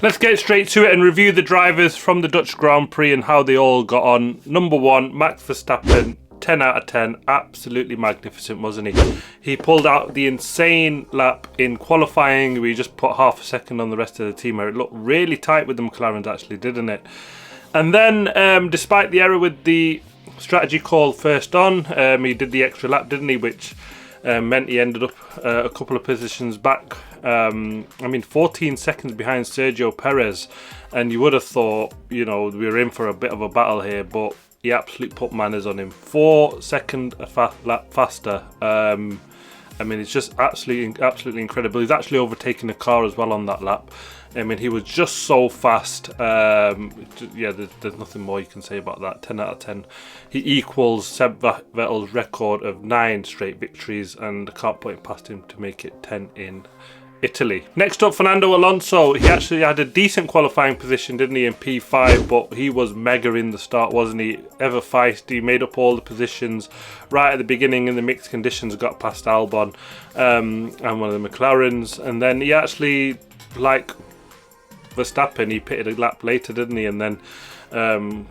Let's get straight to it and review the drivers from the Dutch Grand Prix and how they all got on. Number 1, Max Verstappen. 10 out of 10, absolutely magnificent, wasn't he? He pulled out the insane lap in qualifying. We just put half a second on the rest of the team where it looked really tight with the McLarens actually, didn't it? And then, despite the error with the strategy call first on, he did the extra lap, didn't he? Which meant he ended up a couple of positions back. 14 seconds behind Sergio Perez. And you would have thought, we were in for a bit of a battle here, but he absolutely put manners on him. 4 seconds a lap faster. It's just absolutely incredible. He's actually overtaken the car as well on that lap. He was just so fast. There's nothing more you can say about that. 10 out of 10. He equals Seb Vettel's record of 9 straight victories, and I can't put it past him to make it 10 in Italy. Next up, Fernando Alonso. He actually had a decent qualifying position, didn't he, in P5, but he was mega in the start, wasn't he? Ever feisty, made up all the positions right at the beginning in the mixed conditions, got past Albon and one of the McLarens, and then he actually, like Verstappen, he pitted a lap later, didn't he? And then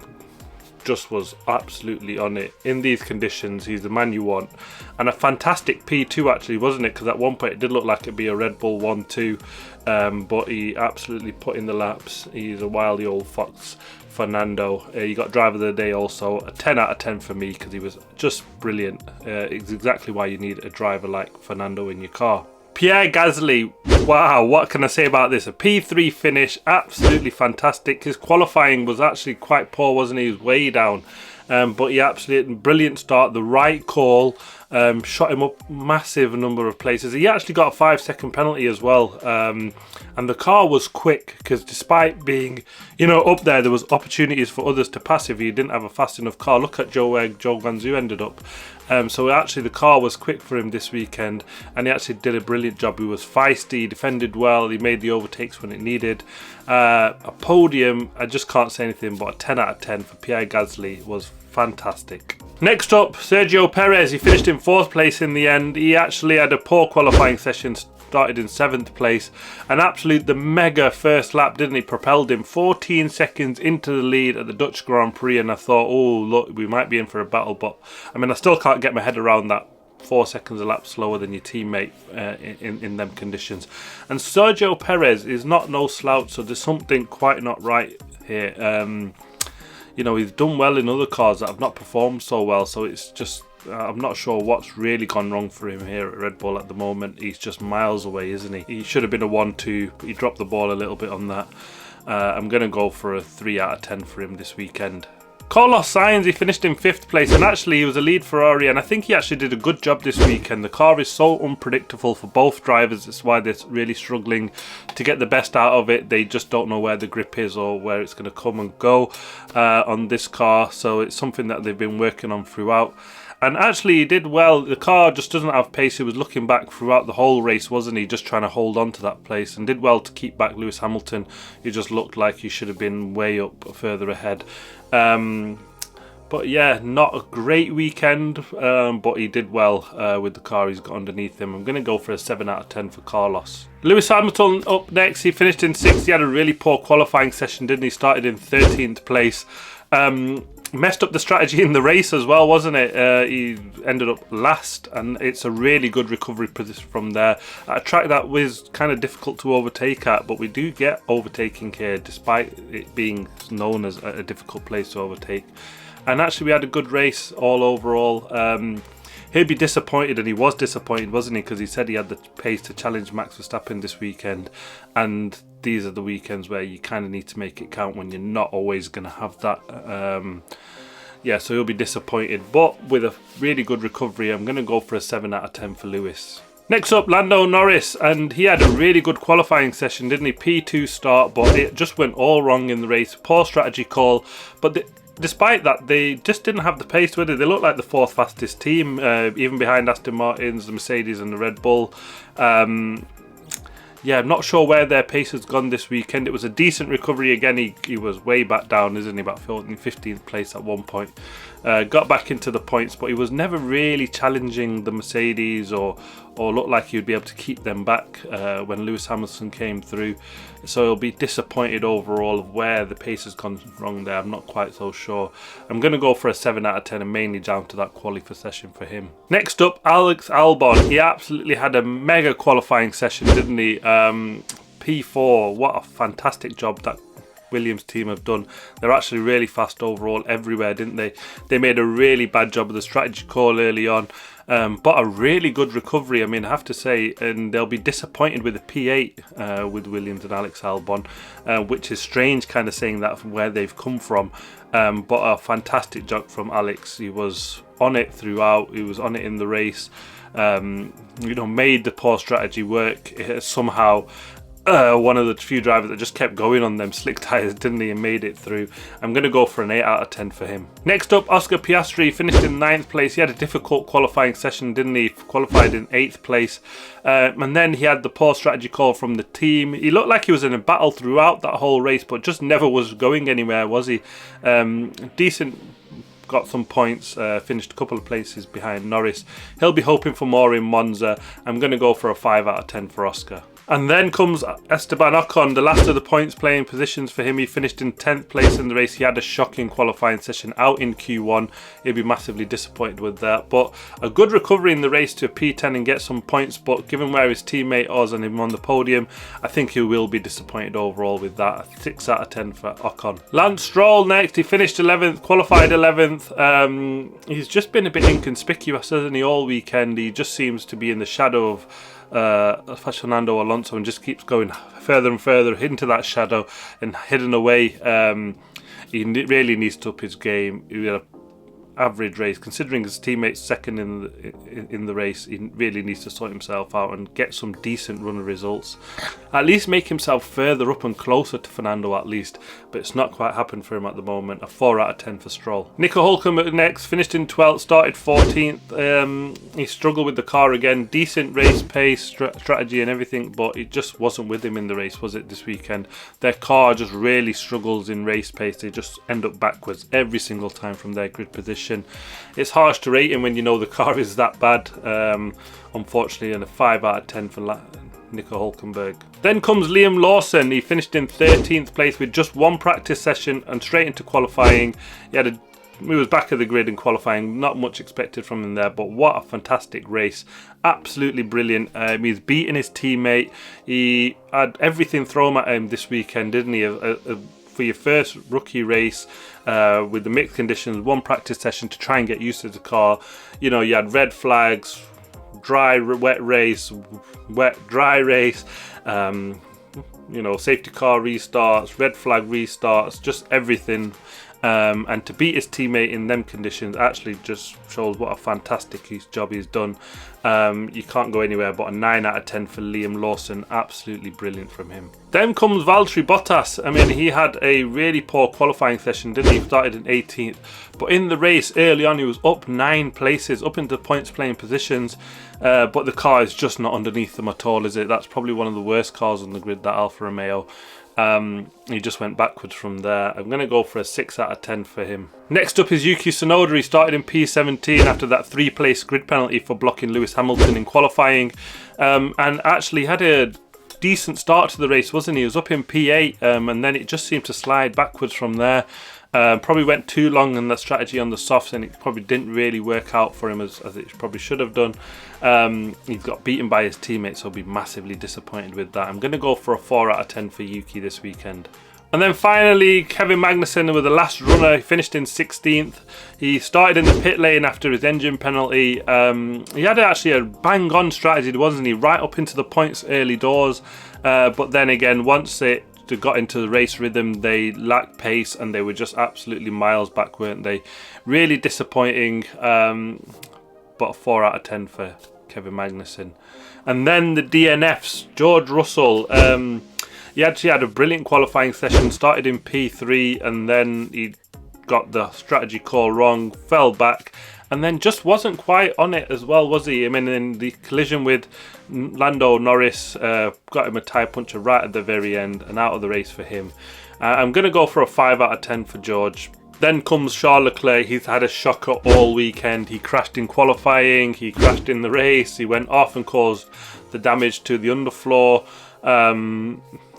just was absolutely on it in these conditions. He's the man you want, and a fantastic P2 actually, wasn't it? Because at one point it did look like it'd be a Red Bull 1-2, but he absolutely put in the laps. He's a wily old fox, Fernando. He got driver of the day also. A 10 out of 10 for me because he was just brilliant. It's exactly why you need a driver like Fernando in your car. Pierre Gasly, wow, what can I say about this? A P3 finish, absolutely fantastic. His qualifying was actually quite poor, wasn't he? He was way down. But he absolutely brilliant start, the right call, shot him up massive number of places. He actually got a 5-second penalty as well. And the car was quick because despite being, up there was opportunities for others to pass if he didn't have a fast enough car. Look at Joe Guanzu ended up. So actually the car was quick for him this weekend, and he actually did a brilliant job. He was feisty, he defended well, he made the overtakes when it needed. A podium, I just can't say anything but a 10 out of 10 for Pierre Gasly. Was fantastic. Next up, Sergio Perez. He finished in 4th place in the end. He actually had a poor qualifying session, started in 7th place. The mega first lap, didn't he? Propelled him 14 seconds into the lead at the Dutch Grand Prix, and I thought, oh look, we might be in for a battle, but I still can't get my head around that. 4 seconds a lap slower than your teammate in them conditions. And Sergio Perez is not no slouch, so there's something quite not right here. He's done well in other cars that have not performed so well, so it's just, I'm not sure what's really gone wrong for him here at Red Bull at the moment. He's just miles away, isn't he? He should have been a 1-2, but he dropped the ball a little bit on that. I'm going to go for a 3 out of 10 for him this weekend. Carlos Sainz, he finished in 5th place, and actually he was a lead Ferrari, and I think he actually did a good job this weekend. The car is so unpredictable for both drivers. It's why they're really struggling to get the best out of it. They just don't know where the grip is or where it's going to come and go on this car, so it's something that they've been working on throughout. And actually he did well. The car just doesn't have pace. He was looking back throughout the whole race, wasn't he? Just trying to hold on to that place, and did well to keep back Lewis Hamilton. He just looked like he should have been way up further ahead. But yeah, not a great weekend, but he did well with the car he's got underneath him. I'm going to go for a 7 out of 10 for Carlos. Lewis Hamilton up next. He finished in 6th. He had a really poor qualifying session, didn't he? Started in 13th place. Messed up the strategy in the race as well, wasn't it? He ended up last, and it's a really good recovery position from there. At a track that was kind of difficult to overtake at, but we do get overtaking here despite it being known as a difficult place to overtake. And actually we had a good race all overall. He'd be disappointed, and he was disappointed, wasn't he? Because he said he had the pace to challenge Max Verstappen this weekend, and these are the weekends where you kind of need to make it count when you're not always going to have that. So he'll be disappointed, but with a really good recovery, I'm going to go for a 7 out of 10 for Lewis. Next up, Lando Norris, and he had a really good qualifying session, didn't he? P2 start, but it just went all wrong in the race. Poor strategy call, but despite that, they just didn't have the pace with it. They looked like the 4th fastest team, even behind Aston Martins, the Mercedes and the Red Bull. I'm not sure where their pace has gone this weekend. It was a decent recovery again. He was way back down, isn't he? About 15th place at one point. got back into the points, but he was never really challenging the Mercedes or looked like he would be able to keep them back when Lewis Hamilton came through. So he'll be disappointed overall of where the pace has gone wrong there. I'm not quite so sure. I'm going to go for a 7 out of 10 and mainly down to that qualifying session for him. Next up, Alex Albon. He absolutely had a mega qualifying session, didn't he? P4, what a fantastic job that Williams team have done. They're actually really fast overall everywhere, didn't they? They made a really bad job of the strategy call early on, but a really good recovery, I mean, I have to say, and they'll be disappointed with the P8 with Williams and Alex Albon, which is strange kind of saying that from where they've come from, but a fantastic job from Alex. He was on it throughout, he was on it in the race, you know, made the poor strategy work somehow. One of the few drivers that just kept going on them slick tyres, didn't he, and made it through. I'm going to go for an 8 out of 10 for him. Next up, Oscar Piastri finished in 9th place. He had a difficult qualifying session, didn't he? Qualified in 8th place. And then he had the poor strategy call from the team. He looked like he was in a battle throughout that whole race, but just never was going anywhere, was he? Decent. Got some points, finished a couple of places behind Norris. He'll be hoping for more in Monza. I'm going to go for a 5 out of 10 for Oscar. And then comes Esteban Ocon, the last of the points playing positions for him. He finished in 10th place in the race. He had a shocking qualifying session out in Q1. He'll be massively disappointed with that. But a good recovery in the race to a P10 and get some points. But given where his teammate was and him on the podium, I think he will be disappointed overall with that. A 6 out of 10 for Ocon. Lance Stroll next. He finished 11th, qualified 11th. He's just been a bit inconspicuous, hasn't he, all weekend. He just seems to be in the shadow of Fernando Alonso and just keeps going further and further into that shadow and hidden away. He really needs to up his game. He had an average race, considering his teammates second in the race. He really needs to sort himself out and get some decent run of results. At least make himself further up and closer to Fernando at least, but it's not quite happened for him at the moment. A 4 out of 10 for Stroll. Nico Hülkenberg next, finished in 12th, started 14th. He struggled with the car again. Decent race pace, strategy and everything, but it just wasn't with him in the race, was it, this weekend? Their car just really struggles in race pace. They just end up backwards every single time from their grid position. It's harsh to rate him when you know the car is that bad, unfortunately, and a 5 out of 10 for Nico Hülkenberg. Then comes Liam Lawson. He finished in 13th place with just one practice session and straight into qualifying. He was back at the grid in qualifying, not much expected from him there, but what a fantastic race. Absolutely brilliant. He's beaten his teammate. He had everything thrown at him this weekend, didn't he? For your first rookie race with the mixed conditions, one practice session to try and get used to the car. You know, you had red flags, dry, wet race, wet, dry race, you know, safety car restarts, red flag restarts, just everything. And to beat his teammate in them conditions actually just shows what a fantastic job he's done. You can't go anywhere but a 9 out of 10 for Liam Lawson. Absolutely brilliant from him. Then comes Valtteri Bottas. I mean, he had a really poor qualifying session, didn't he? He started in 18th, but in the race early on he was up 9 places, up into points playing positions, but the car is just not underneath them at all, is it? That's probably one of the worst cars on the grid, that Alfa Romeo. He just went backwards from there. I'm going to go for a 6 out of 10 for him. Next up is Yuki Tsunoda. He started in P17 after that 3-place grid penalty for blocking Lewis Hamilton in qualifying, and actually had a decent start to the race, wasn't he? He was up in P8, and then it just seemed to slide backwards from there. Probably went too long in that strategy on the softs, and it probably didn't really work out for him as it probably should have done. He got beaten by his teammates, so he'll be massively disappointed with that. I'm going to go for a 4 out of 10 for Yuki this weekend. And then finally, Kevin Magnussen with the last runner. He finished in 16th. He started in the pit lane after his engine penalty. He had actually a bang-on strategy, wasn't he? Right up into the points early doors. But then again, once they got into the race rhythm, they lacked pace and they were just absolutely miles back, weren't they? Really disappointing, but a 4 out of 10 for Kevin Magnussen. And then the DNFs, George Russell. He actually had a brilliant qualifying session, started in P3 and then he got the strategy call wrong, fell back, and then just wasn't quite on it as well, was he? I mean, in the collision with Lando, Norris got him a tyre puncture right at the very end and out of the race for him. I'm going to go for a 5 out of 10 for George. Then comes Charles Leclerc. He's had a shocker all weekend. He crashed in qualifying, he crashed in the race, he went off and caused the damage to the underfloor.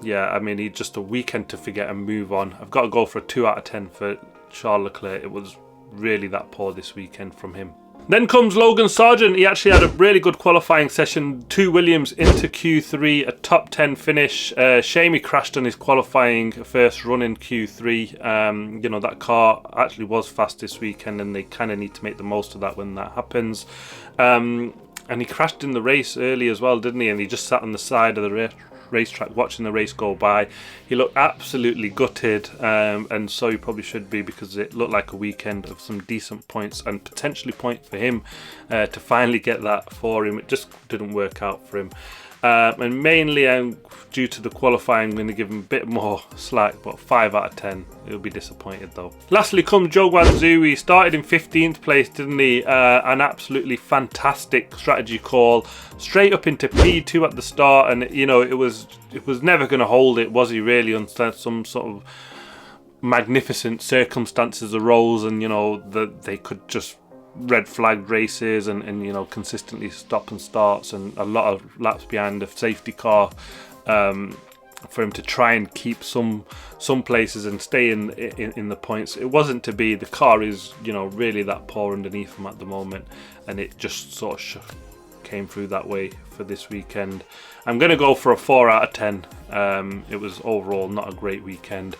Yeah, I mean, he's just a weekend to forget and move on. I've got to go for a 2 out of 10 for Charles Leclerc. It was really that poor this weekend from him. Then comes Logan Sargent. He actually had a really good qualifying session. 2 Williams into Q3, a top 10 finish. Shame he crashed on his qualifying first run in Q3. You know, that car actually was fast this weekend, and they kind of need to make the most of that when that happens. And he crashed in the race early as well, didn't he? And he just sat on the side of the racetrack watching the race go by. He looked absolutely gutted, and so he probably should be, because it looked like a weekend of some decent points and potentially point for him to finally get that for him. It just didn't work out for him. And mainly due to the qualifying, I'm going to give him a bit more slack, but 5 out of 10. He'll be disappointed though. Lastly comes Zhou Guanyu. He started in 15th place, didn't he? An absolutely fantastic strategy call, straight up into P2 at the start, and you know, it was never going to hold it, was he really, unless some sort of magnificent circumstances arose, and you know, that they could just red flagged races and you know, consistently stop and starts and a lot of laps behind the safety car, for him to try and keep some places and stay in the points. It wasn't to be. The car is, you know, really that poor underneath him at the moment, and it just sort of came through that way for this weekend. I'm going to go for a 4 out of 10. It was overall not a great weekend.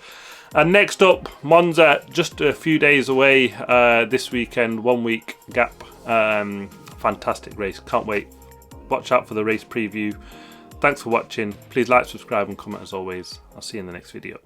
And next up, Monza, just a few days away this weekend, 1 week gap. Fantastic race, can't wait. Watch out for the race preview. Thanks for watching. Please like, subscribe and comment as always. I'll see you in the next video.